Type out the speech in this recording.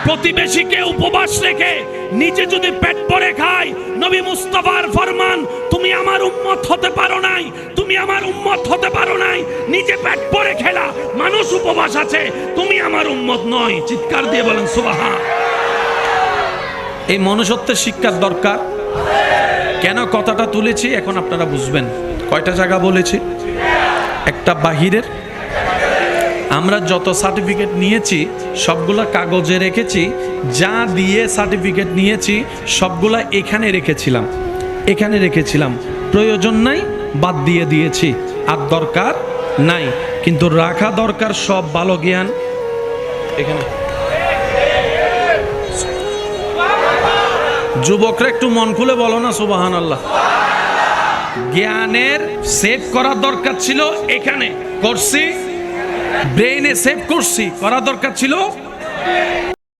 প্রতিবেশীকে উপবাস রেখে নিজে যদি পেট ভরে খায়, নবী মুস্তাফার ফরমান, তুমি আমার উম্মত হতে পারো নাই, তুমি আমার উম্মত হতে পারো নাই। নিজে পেট ভরে খেলা, মানুষ উপবাস আছে, তুমি আমার উম্মত নয়। চিৎকার দিয়ে বলেন সুবহান। এই মনুষ্যত্বের শিক্ষার দরকার। কেন কথাটা তুলেছি এখন আপনারা বুঝবেন। কয়টা জায়গা বলেছি? একটা বাহিরের, আমরা যত সার্টিফিকেট নিয়েছি সবগুলা কাগজে রেখেছি, যা দিয়ে সার্টিফিকেট নিয়েছি সবগুলা এখানে রেখেছিলাম। প্রয়োজন নাই, বাদ দিয়ে দিয়েছি, আর দরকার নাই। কিন্তু রাখা দরকার সব ভালো জ্ঞান এখানে। যুবকরা একটু মন খুলে বলো না সুবহানাল্লাহ। জ্ঞানের সেভ করার দরকার ছিল এখানে, করছি। ব্রেইনে সেভ করছি, করা দরকার ছিল